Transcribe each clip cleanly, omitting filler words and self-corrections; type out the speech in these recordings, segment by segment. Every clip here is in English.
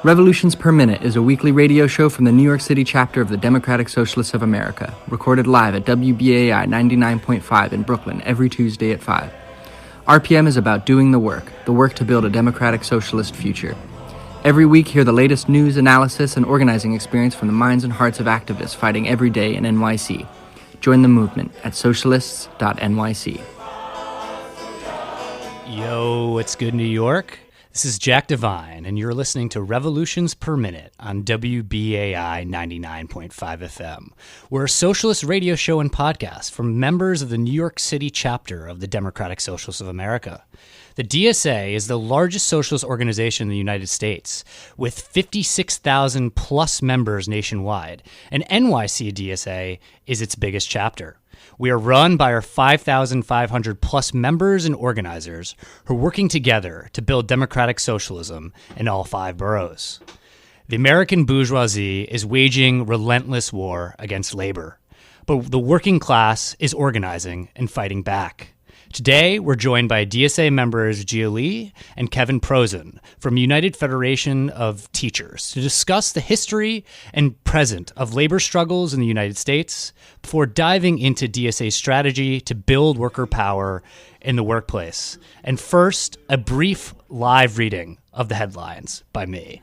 Revolutions Per Minute is a weekly radio show from the New York City chapter of the Democratic Socialists of America, recorded live at WBAI 99.5 in Brooklyn every Tuesday at 5. RPM is about doing the work to build a democratic socialist future. Every week, hear the latest news, analysis, and organizing experience from the minds and hearts of activists fighting every day in NYC. Join the movement at socialists.nyc. Yo, what's good, New York? This is Jack Devine, and you're listening to Revolutions Per Minute on WBAI 99.5 FM. We're a socialist radio show and podcast from members of the New York City chapter of the Democratic Socialists of America. The DSA is the largest socialist organization in the United States, with 56,000 plus members nationwide, and NYC DSA is its biggest chapter. We are run by our 5,500 plus members and organizers who are working together to build democratic socialism in all 5 boroughs. The American bourgeoisie is waging relentless war against labor, but the working class is organizing and fighting back. Today, we're joined by DSA members Gia Lee and Kevin Prosen from United Federation of Teachers to discuss the history and present of labor struggles in the United States before diving into DSA's strategy to build worker power in the workplace. And first, a brief live reading of the headlines by me.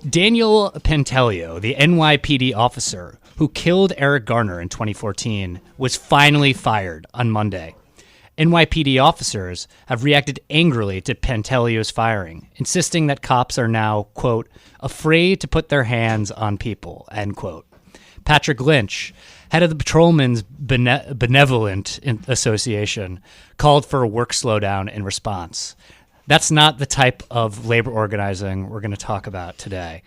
Daniel Pantaleo, the NYPD officer who killed Eric Garner in 2014, was finally fired on Monday. NYPD officers have reacted angrily to Pantaleo's firing, insisting that cops are now, quote, afraid to put their hands on people, end quote. Patrick Lynch, head of the Patrolmen's Benevolent Association, called for a work slowdown in response. That's not the type of labor organizing we're going to talk about today.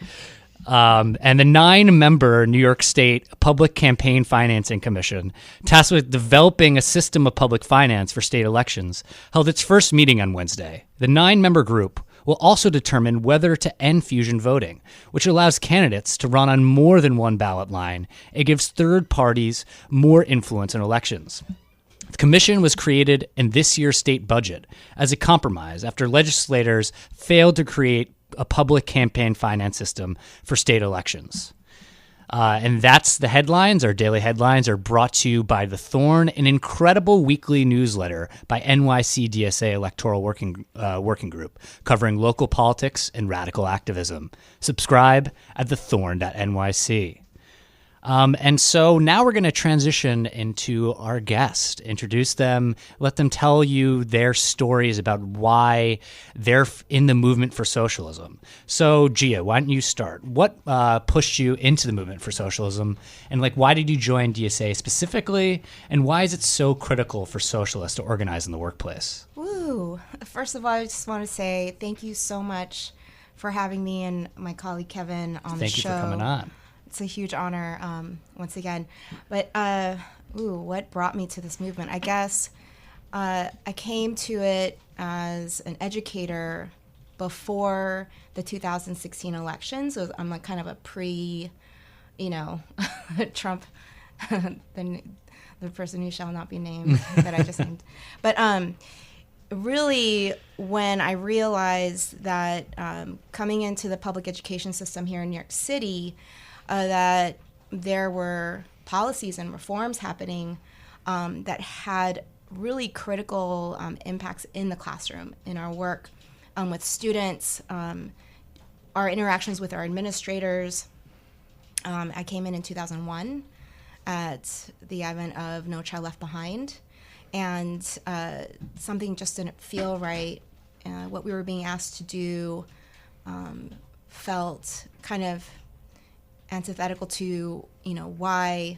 And the 9-member New York State Public Campaign Financing Commission, tasked with developing a system of public finance for state elections, held its first meeting on Wednesday. The 9-member group will also determine whether to end fusion voting, which allows candidates to run on more than one ballot line and gives third parties more influence in elections. The commission was created in this year's state budget as a compromise after legislators failed to create a public campaign finance system for state elections. And that's the headlines. Our daily headlines are brought to you by The Thorn, an incredible weekly newsletter by NYC DSA Electoral Working Group, covering local politics and radical activism. Subscribe at thethorn.nyc. And so now we're going to transition into our guest, introduce them, let them tell you their stories about why they're in the movement for socialism. So, Gia, why don't you start? What pushed you into the movement for socialism? And why did you join DSA specifically? And why is it so critical for socialists to organize in the workplace? Woo! First of all, I just want to say thank you so much for having me and my colleague Kevin on the show. Thank you for coming on. It's a huge honor, once again. But what brought me to this movement? I guess I came to it as an educator before the 2016 elections. So I'm kind of a Trump, the person who shall not be named that I just named. But really, when I realized that coming into the public education system here in New York City, that there were policies and reforms happening that had really critical impacts in the classroom, in our work with students, our interactions with our administrators. I came in 2001 at the advent of No Child Left Behind, and something just didn't feel right. What we were being asked to do felt kind of antithetical to, why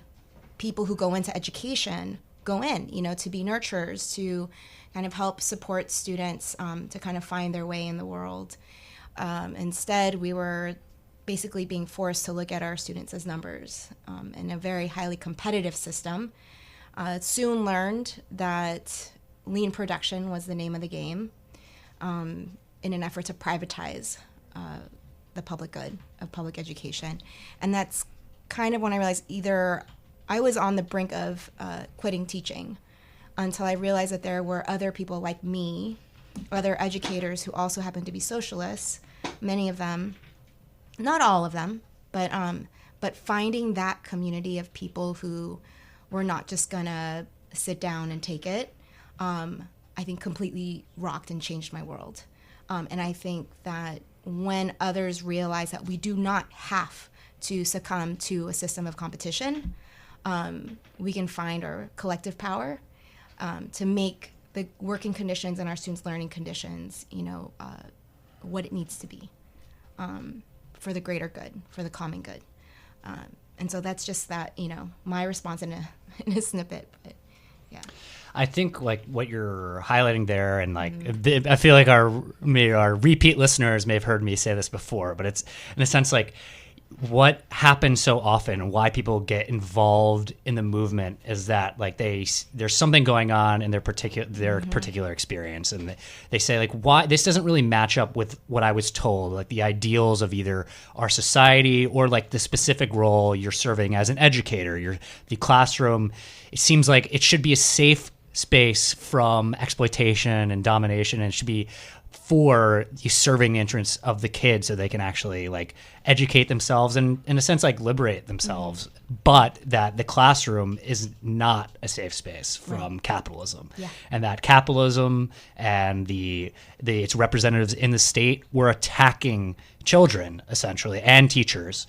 people who go into education go in, to be nurturers, to kind of help support students to kind of find their way in the world. Instead, we were basically being forced to look at our students as numbers in a very highly competitive system. Soon learned that lean production was the name of the game in an effort to privatize the public good of public education. And that's kind of when I realized either I was on the brink of quitting teaching until I realized that there were other people like me other educators who also happen to be socialists, many of them, not all of them, but finding that community of people who were not just gonna sit down and take it, I think completely rocked and changed my world. And I think that when others realize that we do not have to succumb to a system of competition, we can find our collective power to make the working conditions and our students' learning conditions, what it needs to be for the greater good, for the common good. And so that's just that, my response in a snippet. But yeah. I think like what you're highlighting there, and like I feel like our repeat listeners may have heard me say this before, but it's in a sense like what happens so often, why people get involved in the movement is that like there's something going on in their particular experience, and they say like, why this doesn't really match up with what I was told, like the ideals of either our society or like the specific role you're serving as an educator. The classroom, it seems like it should be a safe space from exploitation and domination, and it should be for you serving the interests of the kids so they can actually like educate themselves and in a sense like liberate themselves, but that the classroom is not a safe space from capitalism, and that capitalism and its representatives in the state were attacking children essentially and teachers,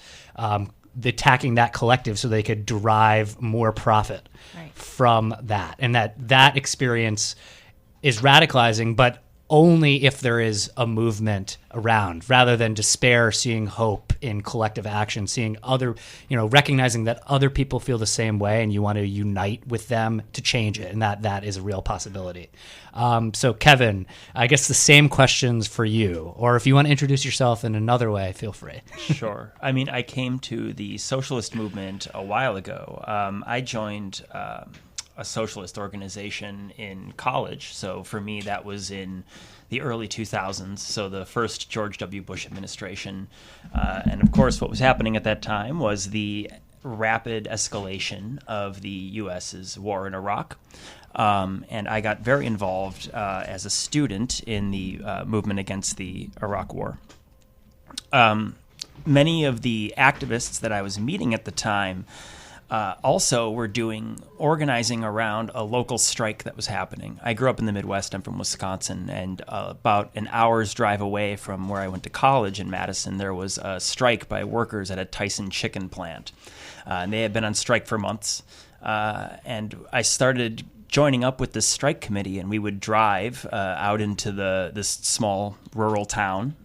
attacking that collective so they could derive more profit from that, and that experience is radicalizing, but only if there is a movement around, rather than despair, seeing hope in collective action, seeing other, recognizing that other people feel the same way and you want to unite with them to change it. And that is a real possibility. So Kevin, I guess the same questions for you, or if you want to introduce yourself in another way, feel free. Sure. I mean, I came to the socialist movement a while ago. I joined a socialist organization in college. So for me, that was in the early 2000s, so the first George W. Bush administration. And of course, what was happening at that time was the rapid escalation of the U.S.'s war in Iraq. And I got very involved as a student in the movement against the Iraq war. Many of the activists that I was meeting at the time also were organizing around a local strike that was happening. I grew up in the Midwest. I'm from Wisconsin, and about an hour's drive away from where I went to college in Madison, there was a strike by workers at a Tyson chicken plant. And they had been on strike for months. And I started joining up with this strike committee, and we would drive out into this small rural town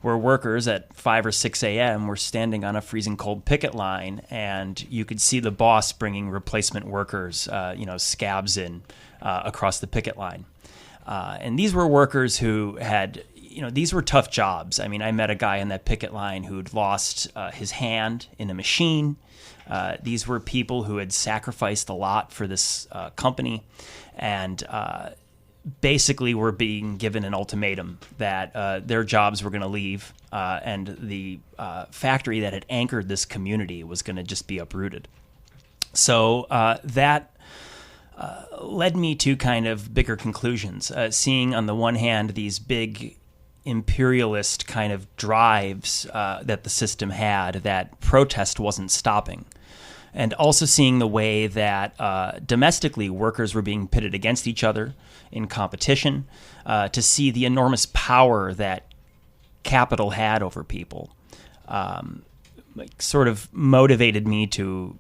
where workers at 5 or 6 a.m. were standing on a freezing cold picket line, and you could see the boss bringing replacement workers, scabs in across the picket line. And these were workers who had, these were tough jobs. I mean, I met a guy on that picket line who'd lost his hand in a machine. These were people who had sacrificed a lot for this company, and basically were being given an ultimatum that their jobs were going to leave, and the factory that had anchored this community was going to just be uprooted. So that led me to kind of bigger conclusions, seeing on the one hand these big imperialist kind of drives that the system had, that protest wasn't stopping. And also seeing the way that domestically workers were being pitted against each other in competition, to see the enormous power that capital had over people, sort of motivated me to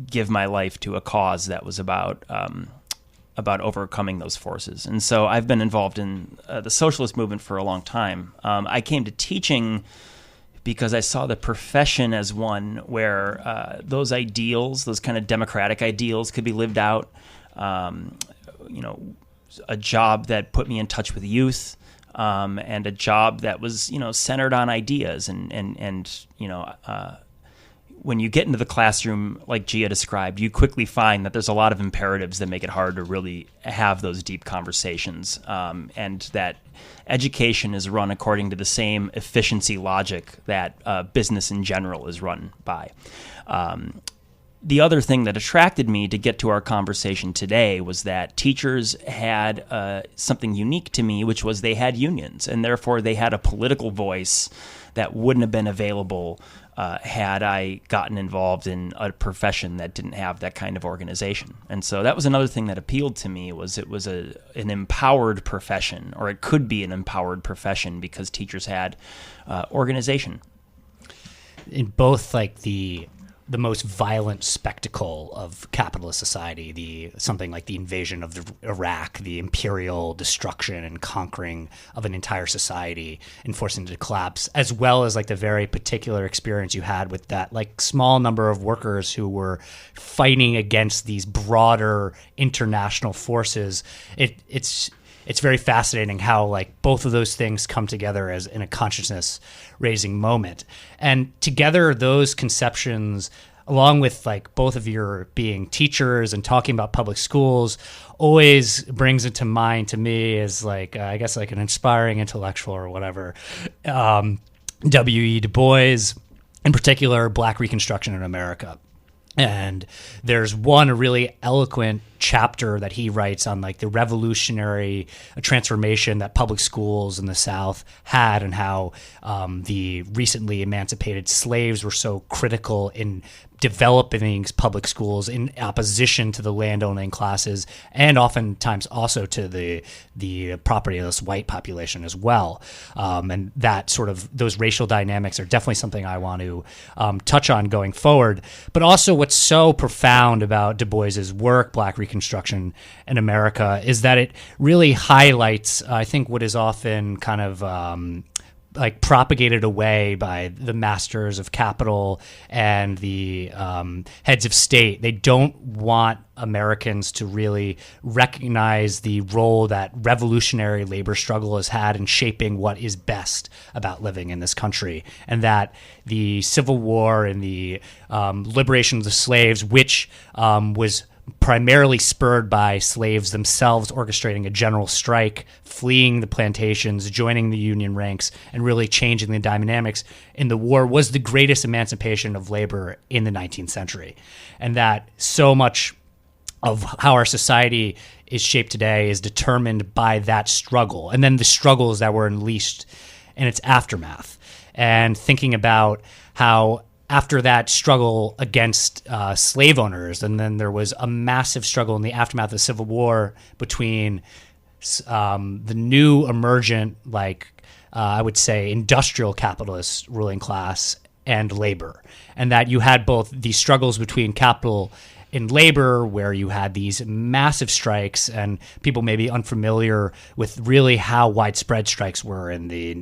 give my life to a cause that was about overcoming those forces. And so I've been involved in the socialist movement for a long time. I came to teaching because I saw the profession as one where those ideals, those kind of democratic ideals, could be lived out. A job that put me in touch with youth, and a job that was, centered on ideas. And when you get into the classroom, like Gia described, you quickly find that there's a lot of imperatives that make it hard to really have those deep conversations, and that education is run according to the same efficiency logic that business in general is run by. the other thing that attracted me to get to our conversation today was that teachers had something unique to me, which was they had unions, and therefore they had a political voice that wouldn't have been available had I gotten involved in a profession that didn't have that kind of organization. And so that was another thing that appealed to me, was it was an empowered profession, or it could be an empowered profession because teachers had organization. In both like the most violent spectacle of capitalist society, something like the invasion of Iraq, the imperial destruction and conquering of an entire society and forcing it to collapse, as well as like the very particular experience you had with that like small number of workers who were fighting against these broader international forces. It's very fascinating how like both of those things come together as in a consciousness raising moment. And together those conceptions, along with like both of your being teachers and talking about public schools, always brings it to mind to me as like, I guess like an inspiring intellectual or whatever. W.E. Du Bois, in particular, Black Reconstruction in America. And there's a really eloquent chapter that he writes on like the revolutionary transformation that public schools in the South had, and how the recently emancipated slaves were so critical in developing public schools in opposition to the landowning classes, and oftentimes also to the propertyless white population as well. And that sort of those racial dynamics are definitely something I want to touch on going forward. But also what's so profound about Du Bois's work, Black Reconstruction in America, is that it really highlights, I think, what is often kind of like propagated away by the masters of capital and the heads of state. They don't want Americans to really recognize the role that revolutionary labor struggle has had in shaping what is best about living in this country, and that the Civil War and the liberation of the slaves, which was primarily spurred by slaves themselves orchestrating a general strike, fleeing the plantations, joining the Union ranks, and really changing the dynamics in the war, was the greatest emancipation of labor in the 19th century. And that so much of how our society is shaped today is determined by that struggle, and then the struggles that were unleashed in its aftermath. And thinking about how after that struggle against slave owners, and then there was a massive struggle in the aftermath of the Civil War between the new emergent, I would say, industrial capitalist ruling class and labor. And that you had both these struggles between capital and labor, where you had these massive strikes, and people may be unfamiliar with really how widespread strikes were in the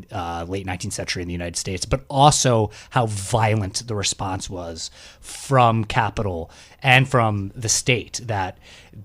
late 19th century in the United States, but also how violent the response was from capital and from the state, that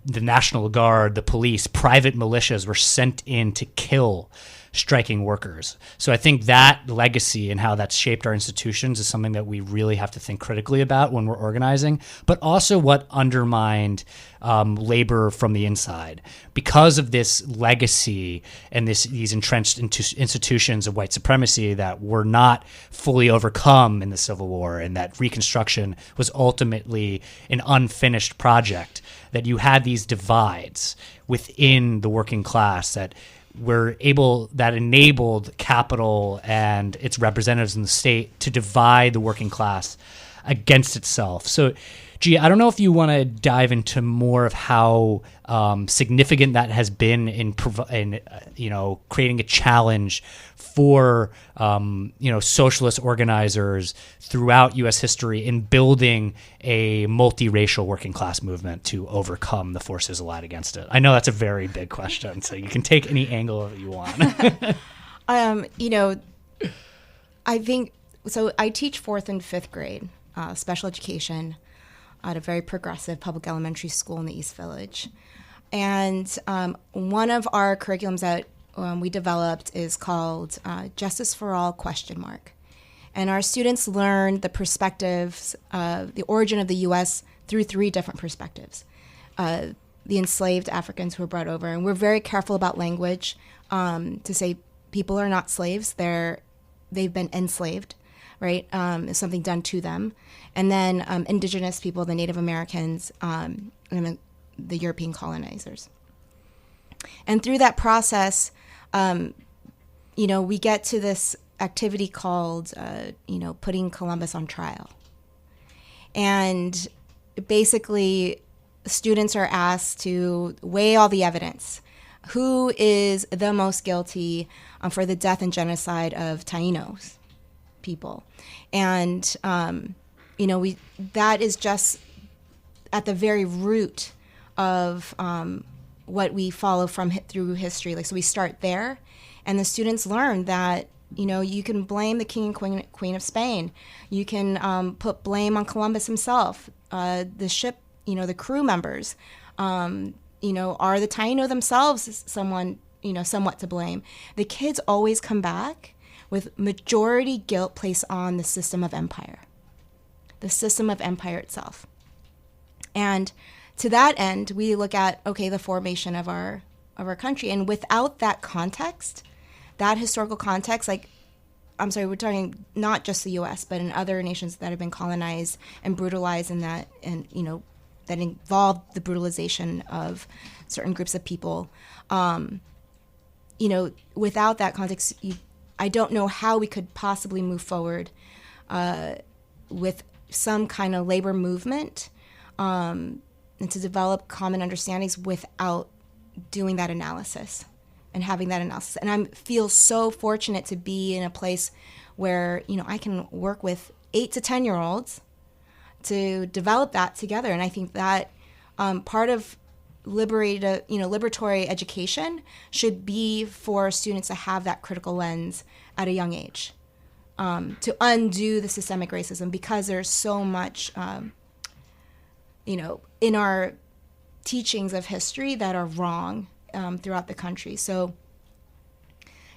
the National Guard, the police, private militias were sent in to kill striking workers. So I think that legacy and how that's shaped our institutions is something that we really have to think critically about when we're organizing, but also what undermined labor from the inside. Because of this legacy and these entrenched institutions of white supremacy that were not fully overcome in the Civil War, and that Reconstruction was ultimately an unfinished project, that you had these divides within the working class that enabled capital and its representatives in the state to divide the working class against itself. So, G, I don't know if you want to dive into more of how significant that has been in creating a challenge for socialist organizers throughout U.S. history in building a multiracial working class movement to overcome the forces allied against it. I know that's a very big question, so you can take any angle of it you want. I think so. I teach 4th and 5th grade special education at a very progressive public elementary school in the East Village. And one of our curriculums that we developed is called Justice for All ? And our students learn the perspectives, the origin of the U.S. through 3 different perspectives. The enslaved Africans who were brought over. And we're very careful about language to say people are not slaves. They've been enslaved, right? Something done to them. And then indigenous people, the Native Americans, and the European colonizers. And through that process, we get to this activity called, putting Columbus on trial. And basically, students are asked to weigh all the evidence. Who is the most guilty for the death and genocide of Taínos people? And, that is just at the very root of what we follow through history. So we start there, and the students learn that, you can blame the king and queen of Spain. You can put blame on Columbus himself. The ship, the crew members, are the Taino themselves somewhat to blame. The kids always come back with majority guilt placed on the system of empire itself. And to that end, we look at, the formation of our country. And without that context, that historical context, we're talking not just the U.S., but in other nations that have been colonized and brutalized that involved the brutalization of certain groups of people. Without that context, I don't know how we could possibly move forward with some kind of labor movement and to develop common understandings without doing that analysis and having that analysis. And I feel so fortunate to be in a place where, I can work with 8 to 10-year-olds to develop that together. And I think that part of liberatory education should be for students to have that critical lens at a young age, to undo the systemic racism, because there's so much, in our teachings of history that are wrong throughout the country. So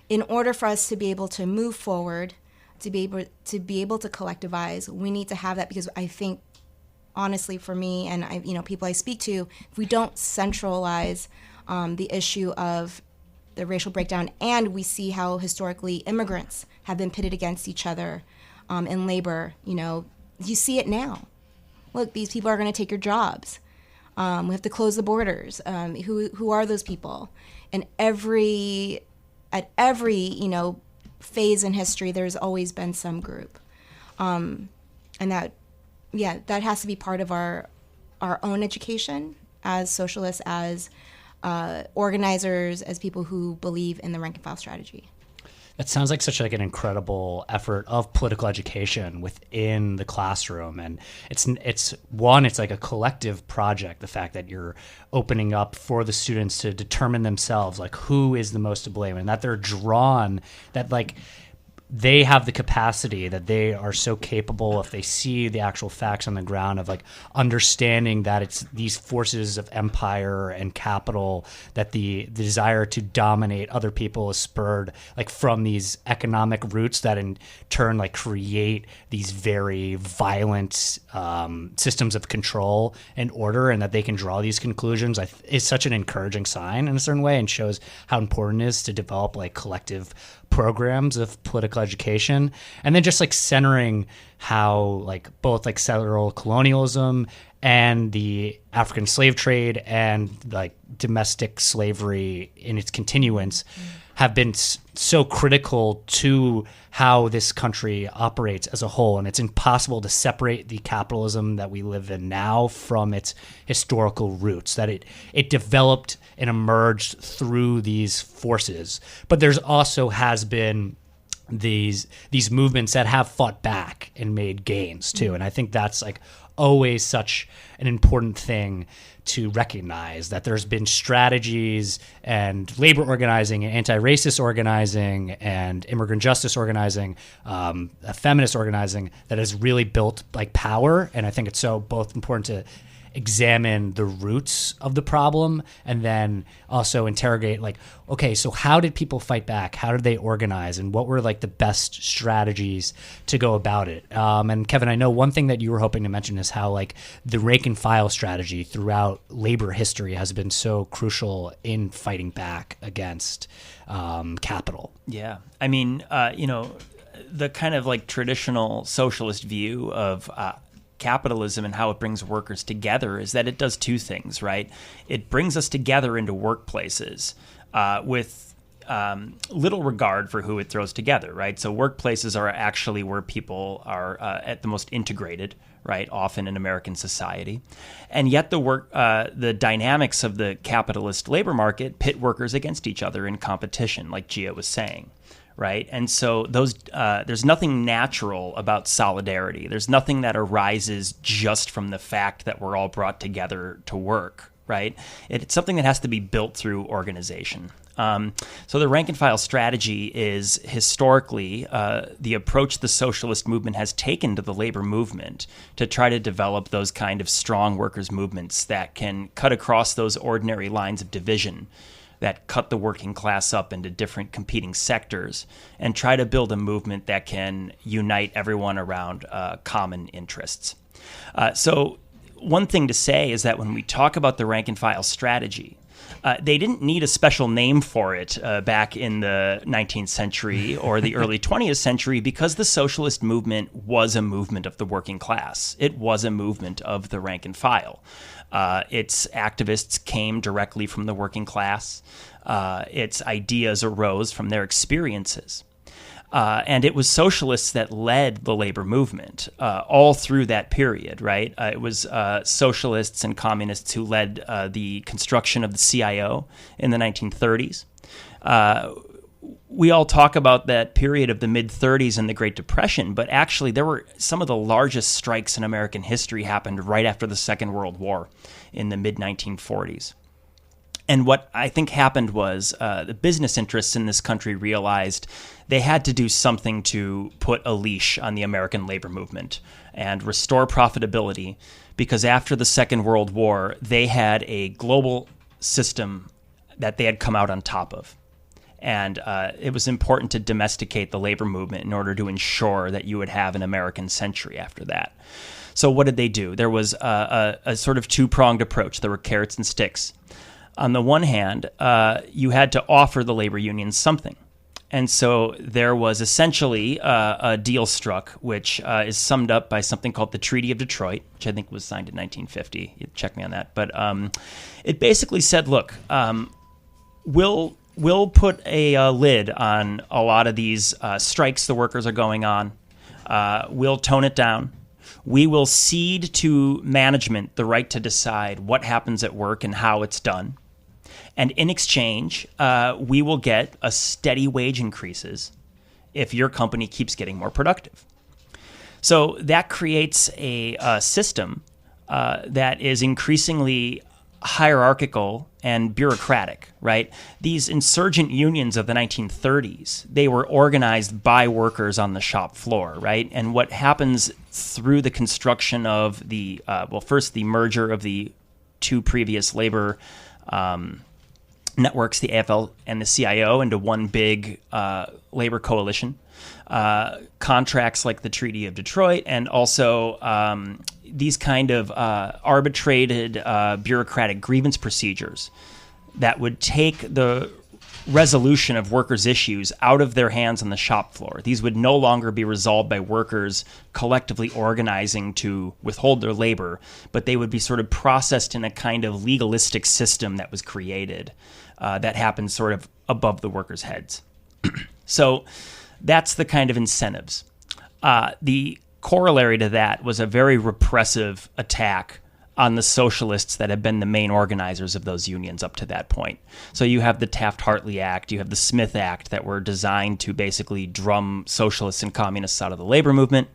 in order for us to be able to move forward, to be able to collectivize, we need to have that, because I think, honestly, for me and people I speak to, if we don't centralize the issue of the racial breakdown, and we see how historically immigrants have been pitted against each other in labor, you see it now. Look, these people are going to take your jobs. We have to close the borders. Who are those people? And at every phase in history, there's always been some group, and that has to be part of our own education as socialists, as organizers, as people who believe in the rank and file strategy. That sounds like such an incredible effort of political education within the classroom, and it's like a collective project. The fact that you're opening up for the students to determine themselves, like, who is the most to blame, and that they're drawn, that they have the capacity, that they are so capable, if they see the actual facts on the ground, of understanding that it's these forces of empire and capital, that the desire to dominate other people is spurred from these economic roots that in turn create these very violent systems of control and order, and that they can draw these conclusions is such an encouraging sign in a certain way, and shows how important it is to develop collective programs of political education. And then just centering how both settler colonialism and the African slave trade and domestic slavery in its continuance have been so critical to how this country operates as a whole. And it's impossible to separate the capitalism that we live in now from its historical roots, that it developed and emerged through these forces. But there's also has been these movements that have fought back and made gains too. And I think that's always such an important thing to recognize, that there's been strategies and labor organizing and anti-racist organizing and immigrant justice organizing, feminist organizing, that has really built power. And I think it's so both important to examine the roots of the problem, and then also interrogate okay, so how did people fight back? How did they organize? And what were the best strategies to go about it? And Kevin, I know one thing that you were hoping to mention is how the rank and file strategy throughout labor history has been so crucial in fighting back against capital. Yeah. I mean, the kind of like traditional socialist view of capitalism and how it brings workers together is that it does two things, right? It brings us together into workplaces with little regard for who it throws together, right? So workplaces are actually where people are at the most integrated, right? Often in American society, and yet the dynamics of the capitalist labor market pit workers against each other in competition, like Gia was saying. Right, and so there's nothing natural about solidarity. There's nothing that arises just from the fact that we're all brought together to work. Right, it's something that has to be built through organization. So the rank and file strategy is historically the approach the socialist movement has taken to the labor movement to try to develop those kind of strong workers' movements that can cut across those ordinary lines of division that cut the working class up into different competing sectors and try to build a movement that can unite everyone around common interests. So one thing to say is that when we talk about the rank and file strategy, they didn't need a special name for it back in the 19th century or the early 20th century because the socialist movement was a movement of the working class. It was a movement of the rank and file. Its activists came directly from the working class. Its ideas arose from their experiences. And it was socialists that led the labor movement all through that period, right? It was socialists and communists who led the construction of the CIO in the 1930s. We all talk about that period of the mid-30s and the Great Depression, but actually there were some of the largest strikes in American history happened right after the Second World War in the mid-1940s. And what I think happened was the business interests in this country realized they had to do something to put a leash on the American labor movement and restore profitability, because after the Second World War, they had a global system that they had come out on top of. And it was important to domesticate the labor movement in order to ensure that you would have an American century after that. So what did they do? There was a sort of two-pronged approach. There were carrots and sticks. On the one hand, you had to offer the labor unions something. And so there was essentially a deal struck, which is summed up by something called the Treaty of Detroit, which I think was signed in 1950. You check me on that. But it basically said, look, we'll put a lid on a lot of these strikes the workers are going on. We'll tone it down. We will cede to management the right to decide what happens at work and how it's done. And in exchange, we will get a steady wage increases if your company keeps getting more productive. So that creates a system that is increasingly hierarchical and bureaucratic, right? These insurgent unions of the 1930s, they were organized by workers on the shop floor, right? And what happens through the construction of the, first the merger of the two previous labor networks, the AFL and the CIO, into one big labor coalition. Contracts like the Treaty of Detroit, and also these kind of arbitrated bureaucratic grievance procedures that would take the resolution of workers' issues out of their hands on the shop floor. These would no longer be resolved by workers collectively organizing to withhold their labor, but they would be sort of processed in a kind of legalistic system that was created that happened sort of above the workers' heads. So that's the kind of incentives. The corollary to that was a very repressive attack on the socialists that have been the main organizers of those unions up to that point. So you have the Taft-Hartley Act, you have the Smith Act that were designed to basically drum socialists and communists out of the labor movement.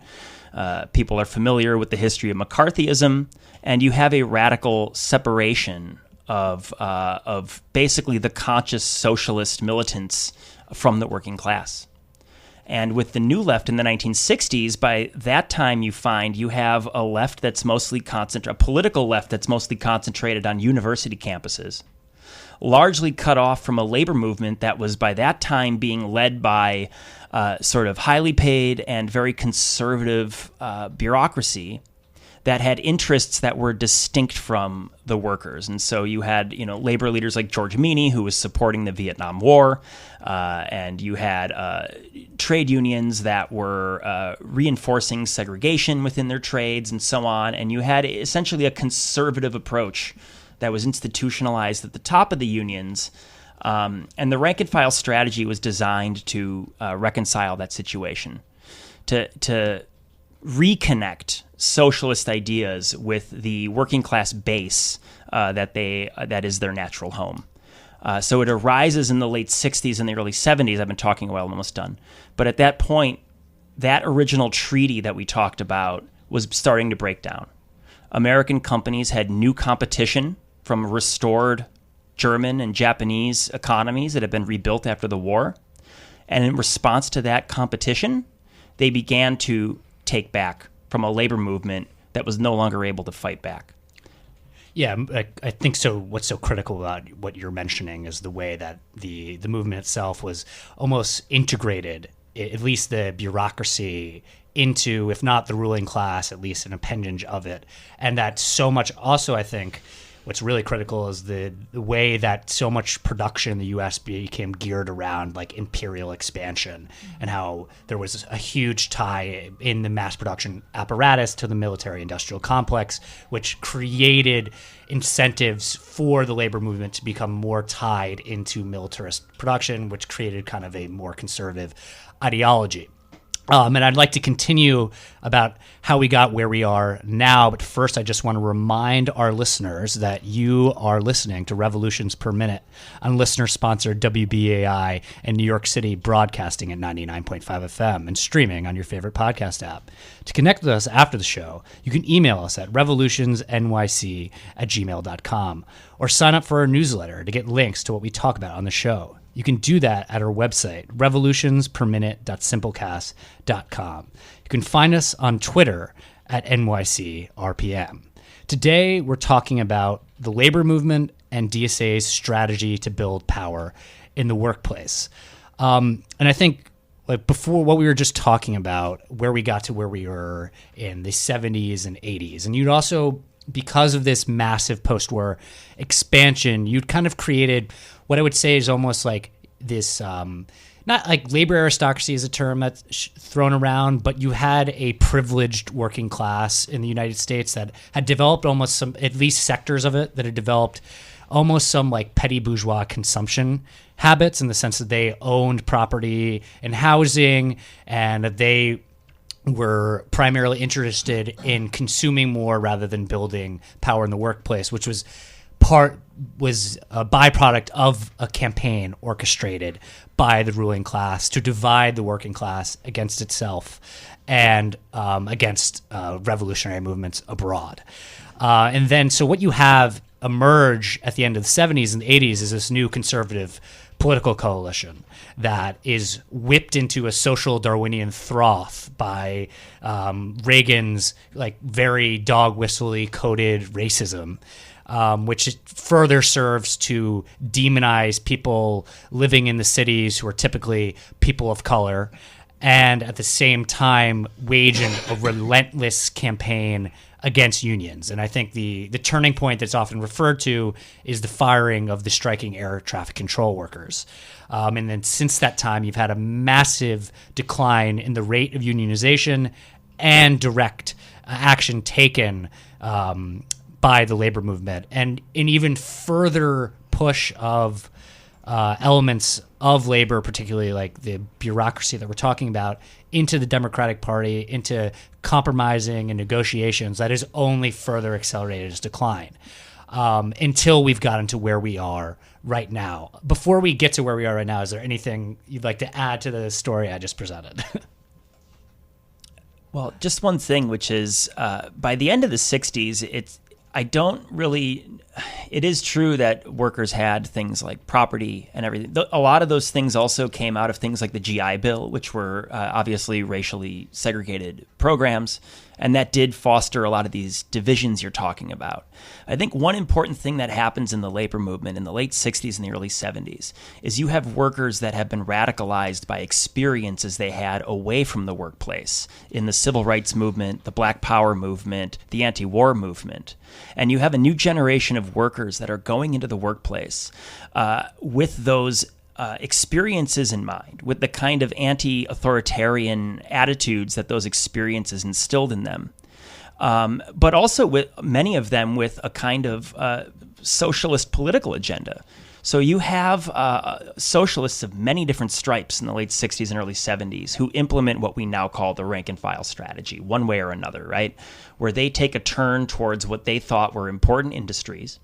People are familiar with the history of McCarthyism, and you have a radical separation of basically the conscious socialist militants from the working class. And with the new left in the 1960s, by that time you find you have a left that's mostly a political left that's mostly concentrated on university campuses, largely cut off from a labor movement that was by that time being led by sort of highly paid and very conservative bureaucracy that had interests that were distinct from the workers. And so you had, labor leaders like George Meany, who was supporting the Vietnam War, and you had trade unions that were reinforcing segregation within their trades and so on. And you had essentially a conservative approach that was institutionalized at the top of the unions. And the rank and file strategy was designed to reconcile that situation, to reconnect socialist ideas with the working class base that is their natural home. So it arises in the late 60s and the early 70s. I've been talking a while, I'm almost done. But at that point, that original treaty that we talked about was starting to break down. American companies had new competition from restored German and Japanese economies that had been rebuilt after the war. And in response to that competition, they began to take back from a labor movement that was no longer able to fight back. Yeah, I think so. What's so critical about what you're mentioning is the way that the movement itself was almost integrated, at least the bureaucracy, into, if not the ruling class, at least an appendage of it. And that so much also, I think, what's really critical is the way that so much production in the U.S. became geared around like imperial expansion, and how there was a huge tie in the mass production apparatus to the military-industrial complex, which created incentives for the labor movement to become more tied into militarist production, which created kind of a more conservative ideology. And I'd like to continue about how we got where we are now. But first, I just want to remind our listeners that you are listening to Revolutions Per Minute on listener-sponsored WBAI in New York City, broadcasting at 99.5 FM and streaming on your favorite podcast app. To connect with us after the show, you can email us at revolutionsnyc@gmail.com or sign up for our newsletter to get links to what we talk about on the show. You can do that at our website, revolutionsperminute.simplecast.com. You can find us on Twitter at NYCRPM. Today, we're talking about the labor movement and DSA's strategy to build power in the workplace. And I think, like before, what we were just talking about, where we got to where we were in the 70s and 80s. And you'd also, because of this massive post-war expansion, you'd kind of created what I would say is almost like this, not like labor aristocracy is a term that's thrown around, but you had a privileged working class in the United States that had developed almost some, at least sectors of it, that had developed almost some like petty bourgeois consumption habits, in the sense that they owned property and housing, and that they were primarily interested in consuming more rather than building power in the workplace, which was a byproduct of a campaign orchestrated by the ruling class to divide the working class against itself and against revolutionary movements abroad. And then, so what you have emerge at the end of the 70s and 80s is this new conservative political coalition that is whipped into a social Darwinian froth by Reagan's like very dog whistle-y coded racism, which further serves to demonize people living in the cities who are typically people of color, and at the same time waging a relentless campaign against unions. And I think the turning point that's often referred to is the firing of the striking air traffic control workers. And then since that time, you've had a massive decline in the rate of unionization and direct action taken by the labor movement, and an even further push of elements of labor, particularly like the bureaucracy that we're talking about, into the Democratic Party, into compromising and negotiations that has only further accelerated its decline until we've gotten to where we are right now. Before we get to where we are right now, is there anything you'd like to add to the story I just presented? Well, just one thing, which is by the end of the 60s, it is true that workers had things like property and everything. A lot of those things also came out of things like the GI Bill, which were obviously racially segregated programs, and that did foster a lot of these divisions you're talking about. I think one important thing that happens in the labor movement in the late 60s and the early 70s is you have workers that have been radicalized by experiences they had away from the workplace in the civil rights movement, the Black Power movement, the anti-war movement. And you have a new generation of workers that are going into the workplace with those experiences in mind, with the kind of anti-authoritarian attitudes that those experiences instilled in them. But also with many of them with a kind of socialist political agenda. So you have socialists of many different stripes in the late 60s and early 70s who implement what we now call the rank and file strategy, one way or another, right? Where they take a turn towards what they thought were important industries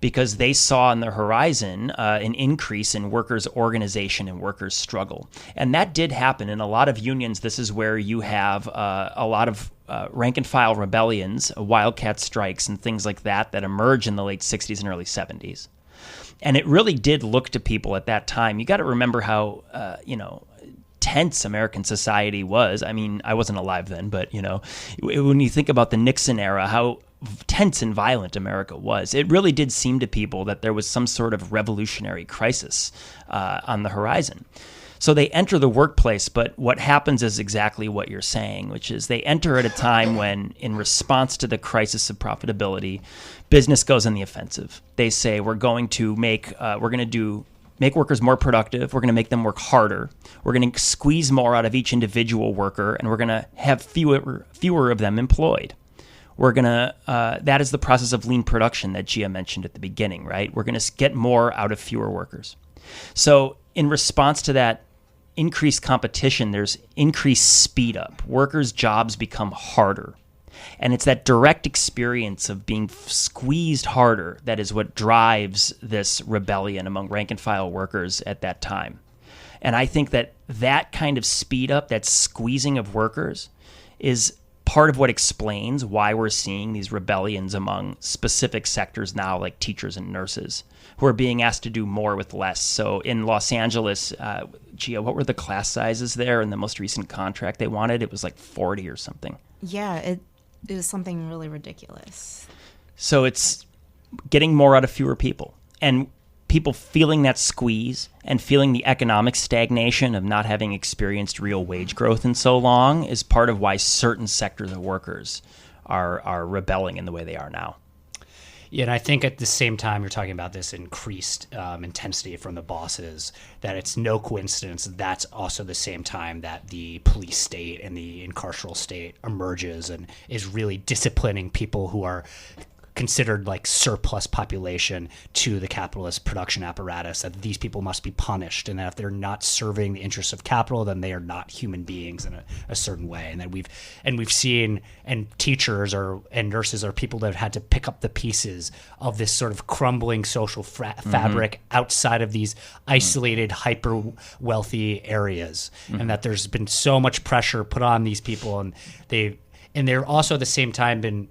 because they saw on the horizon an increase in workers' organization and workers' struggle. And that did happen in a lot of unions. This is where you have a lot of rank and file rebellions, wildcat strikes, and things like that emerge in the late 60s and early 70s. And it really did look to people at that time. You got to remember how, tense American society was. I mean, I wasn't alive then, but, when you think about the Nixon era, how tense and violent America was, it really did seem to people that there was some sort of revolutionary crisis on the horizon. So they enter the workplace, but what happens is exactly what you're saying, which is they enter at a time when, in response to the crisis of profitability, business goes on the offensive. They say, we're going to make workers more productive. We're going to make them work harder. We're going to squeeze more out of each individual worker, and we're going to have fewer of them employed. We're going to, that is the process of lean production that Gia mentioned at the beginning, right? We're going to get more out of fewer workers. So in response to that increased competition, there's increased speed up. Workers' jobs become harder. And it's that direct experience of being squeezed harder that is what drives this rebellion among rank and file workers at that time. And I think that kind of speed up, that squeezing of workers, is part of what explains why we're seeing these rebellions among specific sectors now, like teachers and nurses, who are being asked to do more with less. So in Los Angeles, Gia, what were the class sizes there in the most recent contract they wanted? It was like 40 or something. Yeah, it was something really ridiculous. So it's getting more out of fewer people. And people feeling that squeeze and feeling the economic stagnation of not having experienced real wage growth in so long is part of why certain sectors of workers are rebelling in the way they are now. Yeah, and I think at the same time you're talking about this increased intensity from the bosses, that it's no coincidence that's also the same time that the police state and the carceral state emerges and is really disciplining people who are considered like surplus population to the capitalist production apparatus, that these people must be punished, and that if they're not serving the interests of capital, then they are not human beings in a certain way. And that we've seen, and teachers and nurses are people that have had to pick up the pieces of this sort of crumbling social fabric outside of these isolated, hyper wealthy areas, and that there's been so much pressure put on these people, and they're also at the same time been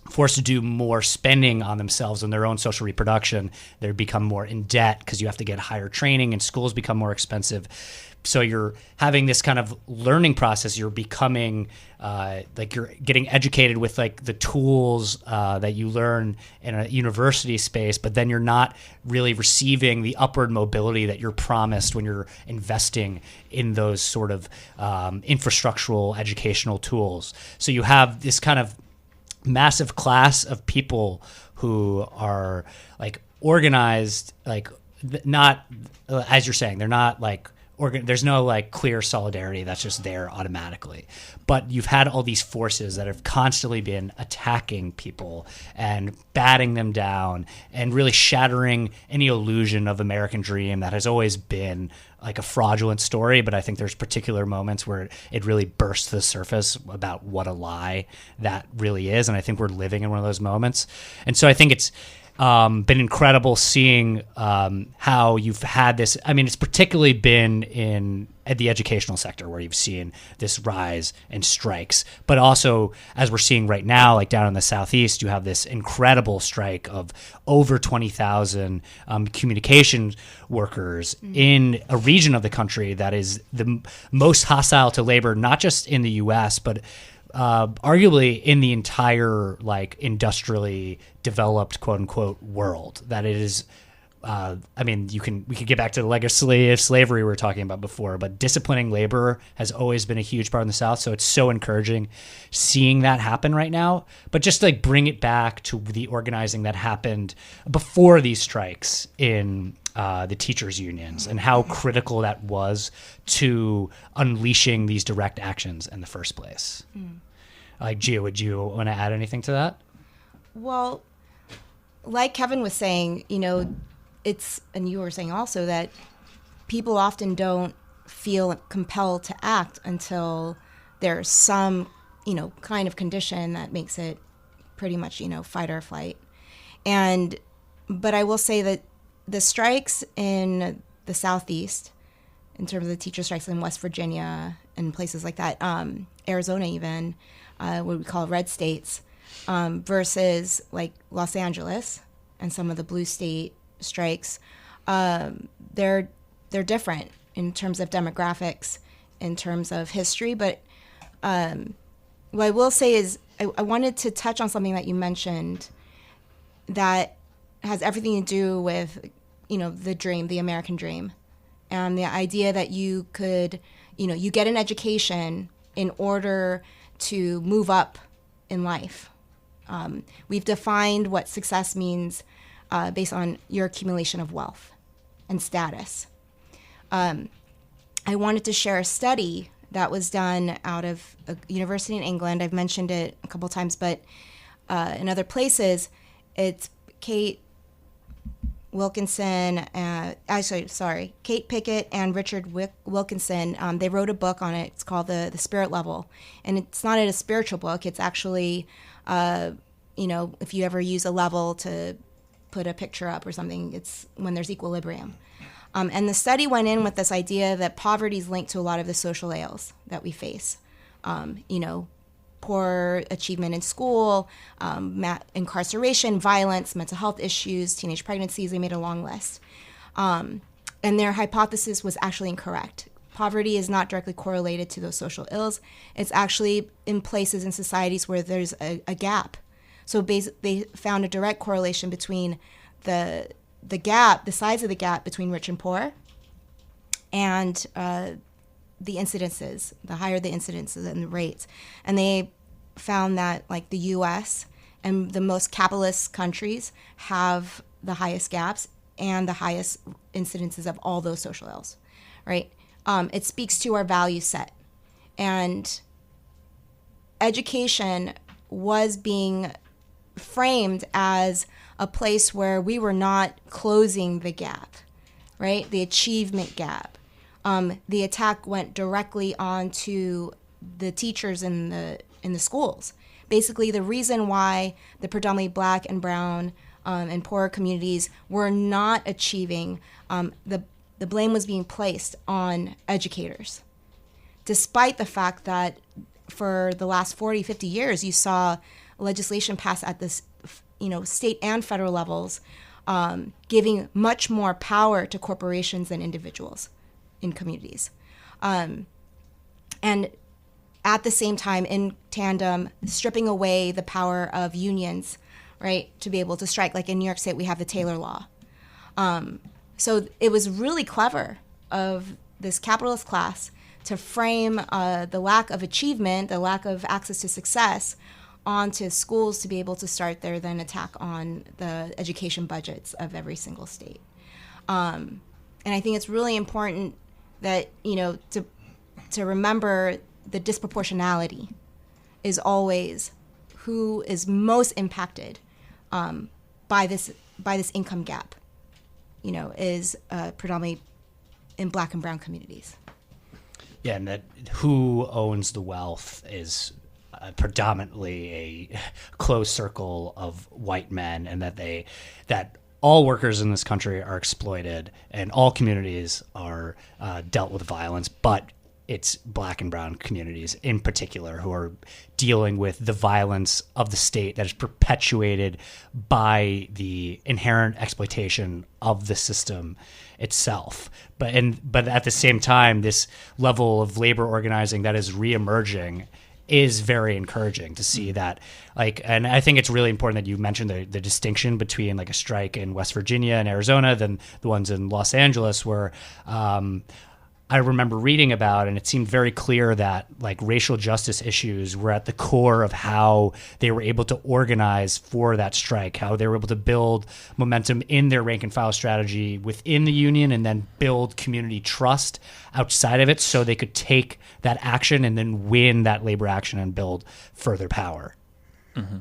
forced to do more spending on themselves and their own social reproduction. They become more in debt because you have to get higher training and schools become more expensive. So you're having this kind of learning process. You're becoming you're getting educated with like the tools that you learn in a university space, but then you're not really receiving the upward mobility that you're promised when you're investing in those sort of infrastructural educational tools. So you have this kind of massive class of people who are like organized, like not, as you're saying, they're not like, there's no like clear solidarity that's just there automatically. But you've had all these forces that have constantly been attacking people and batting them down and really shattering any illusion of American dream that has always been like a fraudulent story. But I think there's particular moments where it really bursts to the surface about what a lie that really is. And I think we're living in one of those moments. And so I think it's been incredible seeing how you've had this. I mean, it's particularly been at the educational sector where you've seen this rise in strikes, but also as we're seeing right now, like down in the Southeast, you have this incredible strike of over 20,000 communications workers in a region of the country that is the most hostile to labor, not just in the U.S., but arguably in the entire like industrially developed quote unquote world. That it is, I mean, we could get back to the legacy of slavery we were talking about before, but disciplining labor has always been a huge part in the South. So it's so encouraging seeing that happen right now. But just bring it back to the organizing that happened before these strikes in the teachers' unions and how critical that was to unleashing these direct actions in the first place. Like, Gia, would you want to add anything to that? Well, like Kevin was saying, and you were saying also that people often don't feel compelled to act until there's some, kind of condition that makes it pretty much, fight or flight. But I will say that the strikes in the Southeast, in terms of the teacher strikes in West Virginia and places like that, Arizona even, what we call red states, versus like Los Angeles and some of the blue state strikes, they're different in terms of demographics, in terms of history. But what I will say is I wanted to touch on something that you mentioned that has everything to do with, the dream, the American dream, and the idea that you could, you get an education in order to move up in life. We've defined what success means based on your accumulation of wealth and status. I wanted to share a study that was done out of a university in England. I've mentioned it a couple times, but in other places, it's Kate Pickett and Richard Wilkinson. They wrote a book on it. It's called The Spirit Level. And it's not a spiritual book. It's actually, if you ever use a level to put a picture up or something, it's when there's equilibrium. And the study went in with this idea that poverty is linked to a lot of the social ails that we face. Poor achievement in school, incarceration, violence, mental health issues, teenage pregnancies. They made a long list. And their hypothesis was actually incorrect. Poverty is not directly correlated to those social ills. It's actually in places in societies where there's a gap. So they found a direct correlation between the size of the gap between rich and poor, and the incidences, the higher the incidences and the rates. And they found that like the U.S. and the most capitalist countries have the highest gaps and the highest incidences of all those social ills, right? It speaks to our value set. And education was being framed as a place where we were not closing the gap, right? The achievement gap. The attack went directly onto the teachers in the schools. Basically, the reason why the predominantly Black and brown and poorer communities were not achieving, the blame was being placed on educators, despite the fact that for the last 40, 50 years, you saw legislation passed at this, state and federal levels, giving much more power to corporations than individuals in communities. And at the same time, in tandem, stripping away the power of unions, right, to be able to strike. Like in New York State, we have the Taylor Law. So it was really clever of this capitalist class to frame the lack of achievement, the lack of access to success, onto schools to be able to start their then attack on the education budgets of every single state. And I think it's really important that, to remember the disproportionality is always who is most impacted by this income gap, is predominantly in Black and brown communities. Yeah, and that who owns the wealth is predominantly a closed circle of white men, and that all workers in this country are exploited and all communities are dealt with violence, but it's Black and brown communities in particular who are dealing with the violence of the state that is perpetuated by the inherent exploitation of the system itself. But at the same time, this level of labor organizing that is reemerging is very encouraging to see that, and I think it's really important that you mentioned the distinction between like a strike in West Virginia and Arizona than the ones in Los Angeles, where I remember reading about, and it seemed very clear that like racial justice issues were at the core of how they were able to organize for that strike, how they were able to build momentum in their rank and file strategy within the union and then build community trust outside of it so they could take that action and then win that labor action and build further power. Mm-hmm.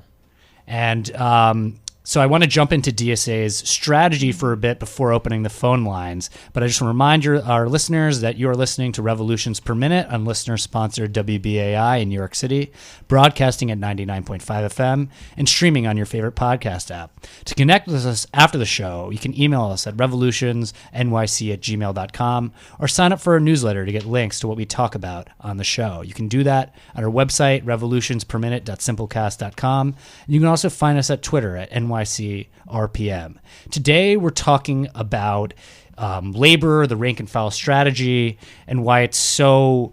And so I want to jump into DSA's strategy for a bit before opening the phone lines, but I just want to remind our listeners that you are listening to Revolutions Per Minute on listener-sponsored WBAI in New York City, broadcasting at 99.5 FM, and streaming on your favorite podcast app. To connect with us after the show, you can email us at revolutionsnyc@gmail.com or sign up for our newsletter to get links to what we talk about on the show. You can do that at our website, revolutionsperminute.simplecast.com, and you can also find us at Twitter at NYC RPM. Today, we're talking about labor, the rank and file strategy, and why it's so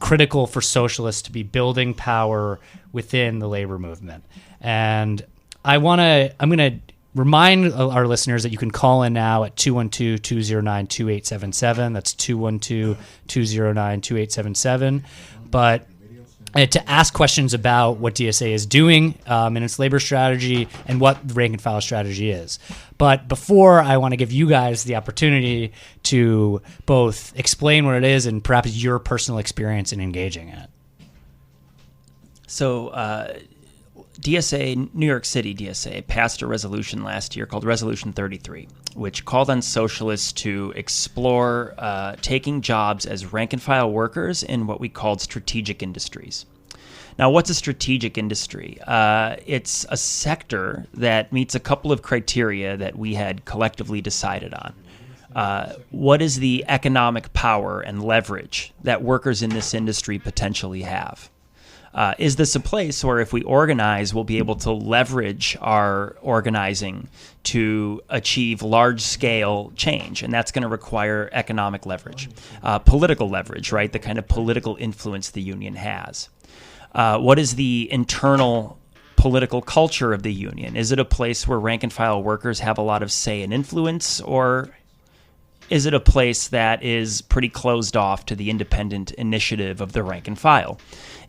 critical for socialists to be building power within the labor movement. And I'm going to remind our listeners that you can call in now at 212-209-2877. That's 212-209-2877. But to ask questions about what DSA is doing in its labor strategy and what the rank and file strategy is. But before, I want to give you guys the opportunity to both explain what it is and perhaps your personal experience in engaging it. So DSA, New York City DSA, passed a resolution last year called Resolution 33, which called on socialists to explore taking jobs as rank-and-file workers in what we called strategic industries. Now, what's a strategic industry? It's a sector that meets a couple of criteria that we had collectively decided on. What is the economic power and leverage that workers in this industry potentially have? Is this a place where if we organize, we'll be able to leverage our organizing to achieve large-scale change? And that's going to require economic leverage, political leverage, right? The kind of political influence the union has. What is the internal political culture of the union? Is it a place where rank-and-file workers have a lot of say and influence, or is it a place that is pretty closed off to the independent initiative of the rank and file?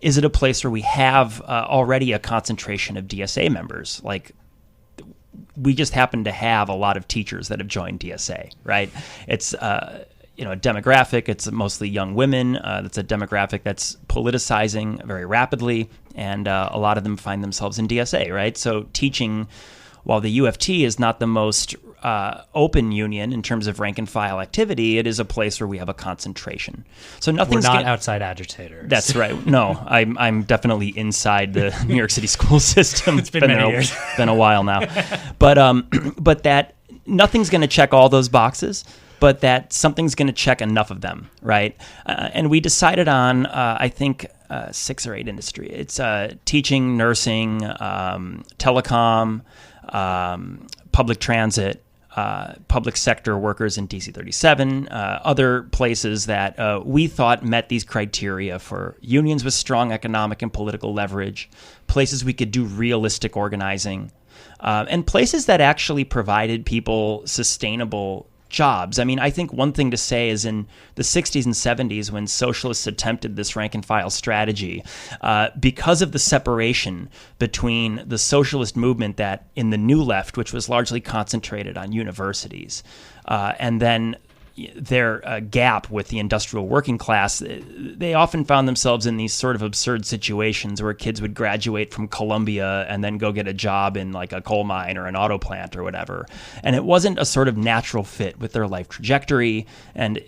Is it a place where we have already a concentration of DSA members? Like, we just happen to have a lot of teachers that have joined DSA, right? It's a demographic. It's mostly young women. That's a demographic that's politicizing very rapidly, and a lot of them find themselves in DSA, right? So teaching, while the UFT is not the most open union in terms of rank and file activity, it is a place where we have a concentration. So nothing's We're not outside agitators. That's right. No, I'm definitely inside the New York City school system. It's been many years. Been a while now, but that nothing's going to check all those boxes, but that something's going to check enough of them, right? And we decided on, I think, 6 or 8 industry. It's teaching, nursing, telecom, public transit, public sector workers in DC 37, other places that we thought met these criteria for unions with strong economic and political leverage, places we could do realistic organizing, and places that actually provided people sustainable jobs. I mean, I think one thing to say is in the 60s and 70s, when socialists attempted this rank and file strategy, because of the separation between the socialist movement that in the New Left, which was largely concentrated on universities, and then their gap with the industrial working class, they often found themselves in these sort of absurd situations where kids would graduate from Columbia and then go get a job in like a coal mine or an auto plant or whatever. And it wasn't a sort of natural fit with their life trajectory. And,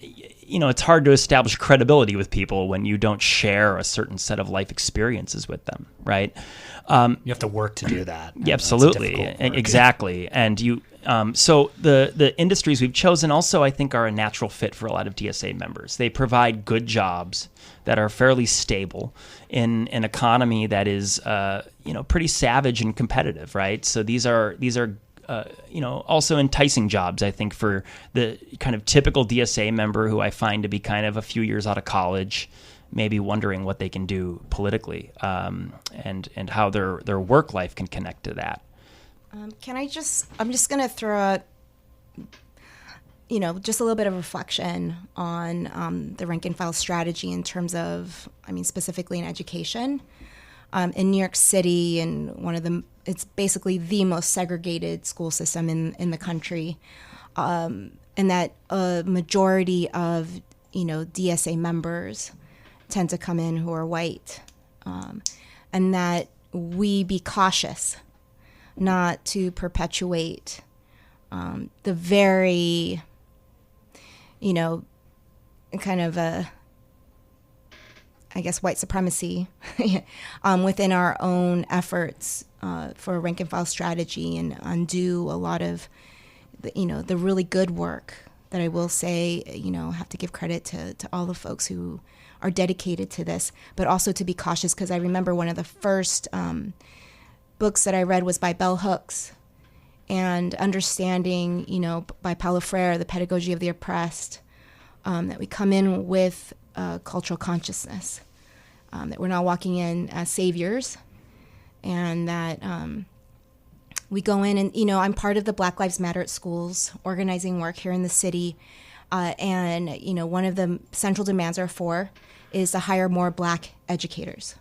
it's hard to establish credibility with people when you don't share a certain set of life experiences with them, right? You have to work to do that. Yeah, absolutely. Exactly. And so the industries we've chosen also, I think, are a natural fit for a lot of DSA members. They provide good jobs that are fairly stable in an economy that is, pretty savage and competitive, right? So these are also enticing jobs, I think, for the kind of typical DSA member who I find to be kind of a few years out of college, maybe wondering what they can do politically, and how their work life can connect to that. I'm just going to throw out, just a little bit of reflection on the rank and file strategy in terms of, specifically in education. In New York City, and it's basically the most segregated school system in the country, and that a majority of, DSA members tend to come in who are white, and that we be cautious not to perpetuate the very, kind of white supremacy within our own efforts for a rank and file strategy, and undo a lot of the really good work that I will say, have to give credit to all the folks who are dedicated to this, but also to be cautious, because I remember one of the first books that I read was by Bell Hooks, and understanding, by Paulo Freire, The Pedagogy of the Oppressed, that we come in with cultural consciousness, that we're not walking in as saviors, and that we go in and, I'm part of the Black Lives Matter at Schools organizing work here in the city, and, one of the central demands is to hire more Black educators.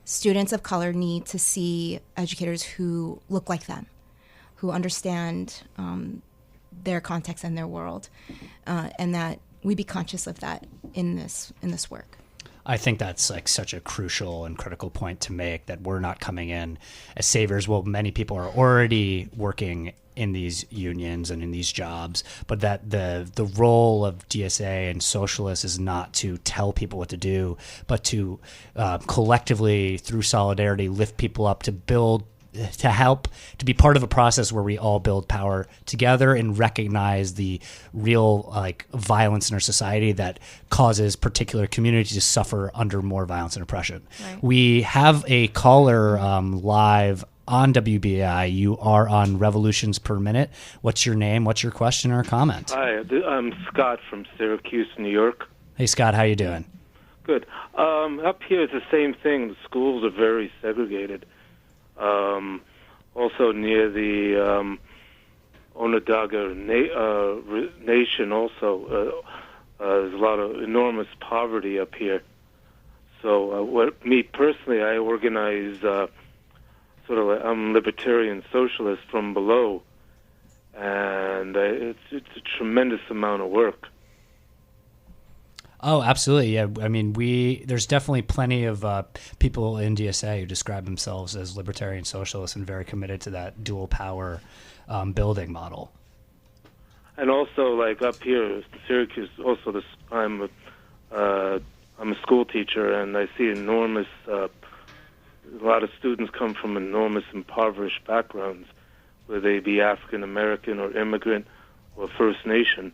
Students of color need to see educators who look like them, who understand their context and their world, and that we be conscious of that in this work. I think that's like such a crucial and critical point to make, that we're not coming in as saviors. Well, many people are already working in these unions and in these jobs, but that the role of DSA and Socialists is not to tell people what to do, but to collectively, through solidarity, lift people up, to help, to be part of a process where we all build power together and recognize the real violence in our society that causes particular communities to suffer under more violence and oppression. Right. We have a caller live on WBAI. You are on Revolutions Per Minute. What's your name? What's your question or comment? Hi, I'm Scott from Syracuse, New York. Hey, Scott, how you doing? Good. Up here it's the same thing. The schools are very segregated. Also near the Onondaga Nation also, there's a lot of enormous poverty up here. So me personally, I organize I'm libertarian socialist from below, and it's a tremendous amount of work. Oh, absolutely. Yeah. I mean, there's definitely plenty of people in DSA who describe themselves as libertarian socialists and very committed to that dual power building model. And also, up here in Syracuse, also I'm a school teacher, and I see enormous. A lot of students come from enormous impoverished backgrounds, whether they be African American or immigrant or First Nation.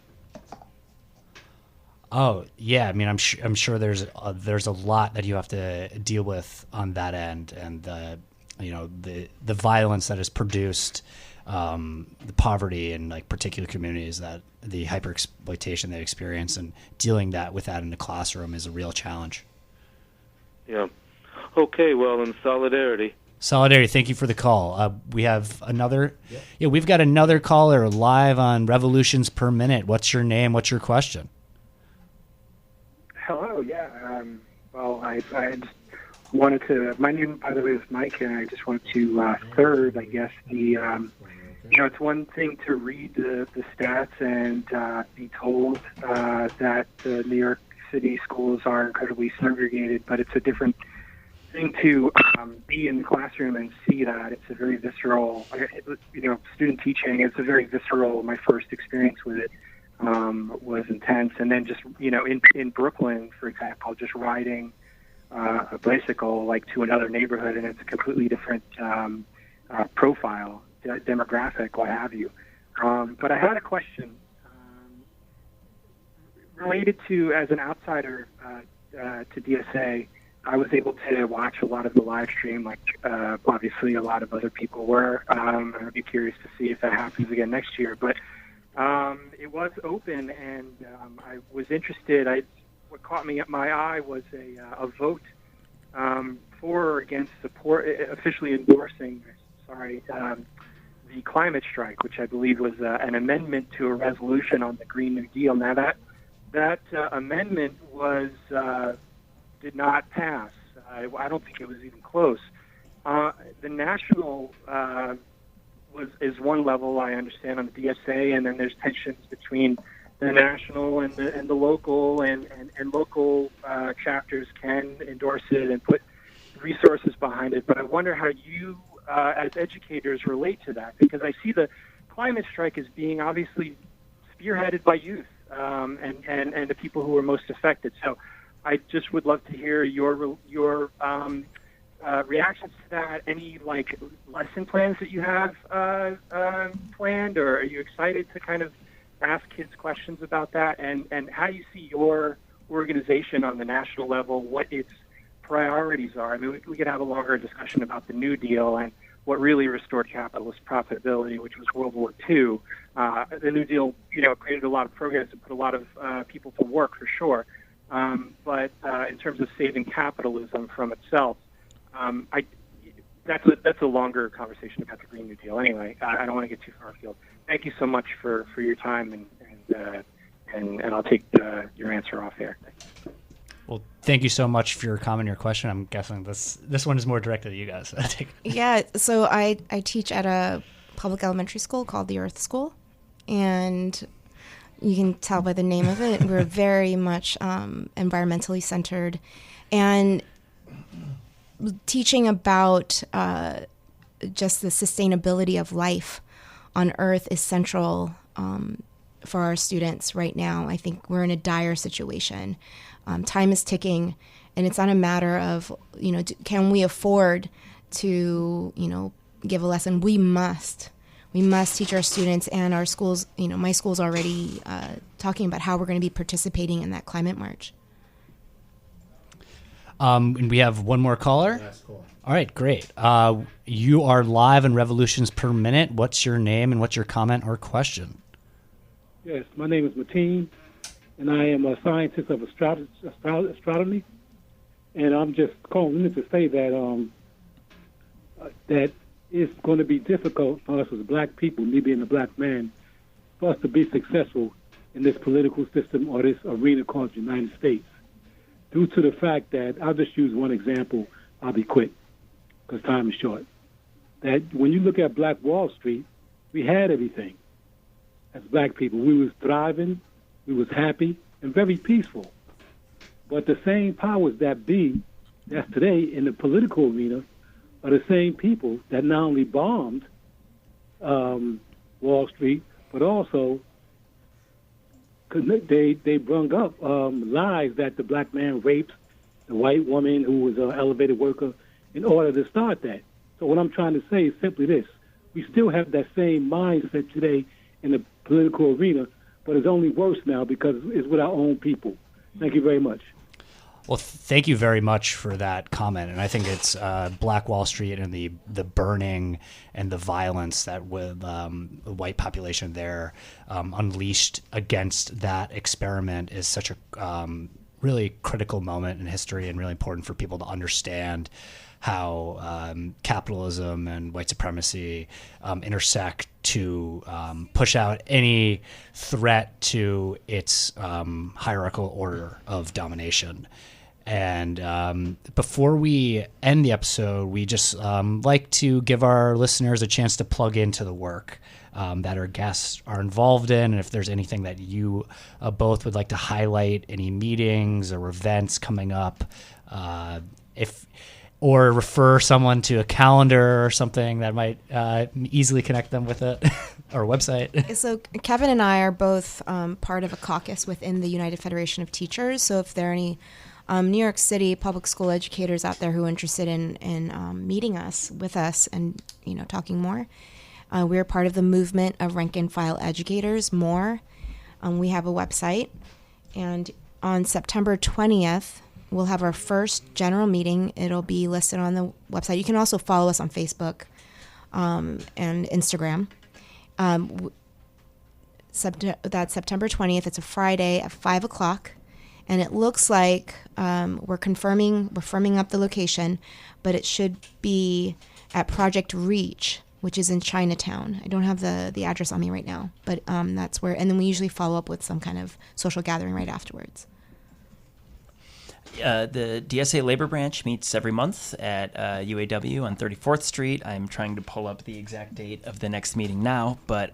Oh yeah, I mean, I'm sure there's a lot that you have to deal with on that end, and the violence that is produced, the poverty in particular communities, that the hyper exploitation they experience, and dealing with that in the classroom is a real challenge. Yeah. Okay. Well, in solidarity. Solidarity. Thank you for the call. We have another. Yeah, we've got another caller live on Revolutions Per Minute. What's your name? What's your question? Hello, yeah. I just wanted to. My name, by the way, is Mike, and I just wanted to third, I guess, the. It's one thing to read the stats and be told that the New York City schools are incredibly segregated, but it's a different thing to be in the classroom and see that. It's a very visceral, student teaching. It's a very visceral. My first experience with it was intense, and then just in Brooklyn, for example, just riding a bicycle to another neighborhood, and it's a completely different profile, demographic, what have you. But I had a question related to, as an outsider to DSA. I was able to watch a lot of the live stream, obviously a lot of other people were. I'd be curious to see if that happens again next year. But it was open, and I was interested. What caught my eye was a vote for or against support, officially endorsing, the climate strike, which I believe was an amendment to a resolution on the Green New Deal. Now that amendment did not pass. I don't think it was even close. The national is one level, I understand, on the DSA, and then there's tensions between the national and the local, and local chapters can endorse it and put resources behind it. But I wonder how you, as educators, relate to that, because I see the climate strike as being obviously spearheaded by youth and the people who are most affected. So I just would love to hear your reactions to that. Any lesson plans that you have planned, or are you excited to kind of ask kids questions about that, and how you see your organization on the national level, what its priorities are? I mean, we could have a longer discussion about the New Deal and what really restored capitalist profitability, which was World War II. The New Deal, created a lot of programs and put a lot of people to work, for sure. But in terms of saving capitalism from itself, that's a longer conversation about the Green New Deal. Anyway, I don't want to get too far afield. Thank you so much for your time, and I'll take your answer off air. Well, thank you so much for your comment and your question. I'm guessing this one is more directed at you guys. Yeah, so I teach at a public elementary school called the Earth School, and you can tell by the name of it, we're very much environmentally centered, and teaching about just the sustainability of life on Earth is central for our students right now. I think we're in a dire situation. Time is ticking, and it's not a matter of, can we afford to, give a lesson? We must teach our students, and our schools, my school's already talking about how we're going to be participating in that climate march. And we have one more caller. Last caller. All right, great. You are live in Revolutions Per Minute. What's your name and what's your comment or question? Yes, my name is Mateen, and I am a scientist of astronomy. And I'm just calling in to say that that it's going to be difficult for us as black people, me being a black man, for us to be successful in this political system or this arena called the United States, due to the fact that, I'll just use one example, I'll be quick, because time is short, that when you look at Black Wall Street, we had everything. As black people, we was thriving, we was happy, and very peaceful. But the same powers that be, that's today in the political arena, are the same people that not only bombed Wall Street, but also they brung up lies that the black man raped the white woman who was an elevated worker in order to start that. So what I'm trying to say is simply this. We still have that same mindset today in the political arena, but it's only worse now because it's with our own people. Thank you very much. Well, thank you very much for that comment. And I think it's Black Wall Street and the burning and the violence that with the white population there unleashed against that experiment is such a really critical moment in history, and really important for people to understand how capitalism and white supremacy intersect to push out any threat to its hierarchical order of domination. And before we end the episode, we just like to give our listeners a chance to plug into the work that our guests are involved in. And if there's anything that you both would like to highlight, any meetings or events coming up, or refer someone to a calendar or something that might easily connect them with it, or a website. So Kevin and I are both part of a caucus within the United Federation of Teachers. So if there are any New York City public school educators out there who are interested in meeting with us and talking more, we're part of the movement of rank and file educators. More, we have a website, and on September 20th. We'll have our first general meeting. It'll be listed on the website. You can also follow us on Facebook and Instagram. That's September 20th. It's a Friday at 5 o'clock. And it looks like we're firming up the location, but it should be at Project Reach which is in Chinatown. I don't have the address on me right now, but that's where. And then we usually follow up with some kind of social gathering right afterwards. The DSA Labor Branch meets every month at UAW on 34th Street. I'm trying to pull up the exact date of the next meeting now, but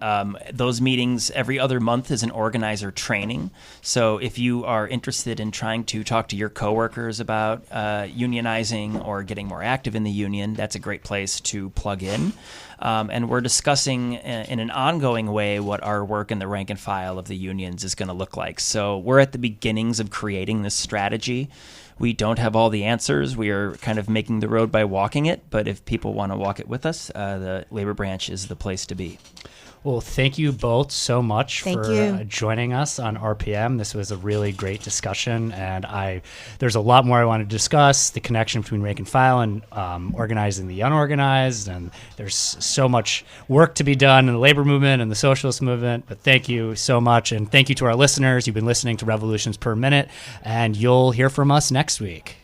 those meetings every other month is an organizer training. So if you are interested in trying to talk to your coworkers about unionizing or getting more active in the union, that's a great place to plug in. And we're discussing in an ongoing way what our work in the rank and file of the unions is going to look like. So we're at the beginnings of creating this strategy. We don't have all the answers. We are kind of making the road by walking it. But if people want to walk it with us, the labor branch is the place to be. Well, thank you both so much Thank for you. Joining us on RPM. This was a really great discussion, and there's a lot more I want to discuss, the connection between rank and file and organizing the unorganized, and there's so much work to be done in the labor movement and the socialist movement. But thank you so much, and thank you to our listeners. You've been listening to Revolutions Per Minute, and you'll hear from us next week.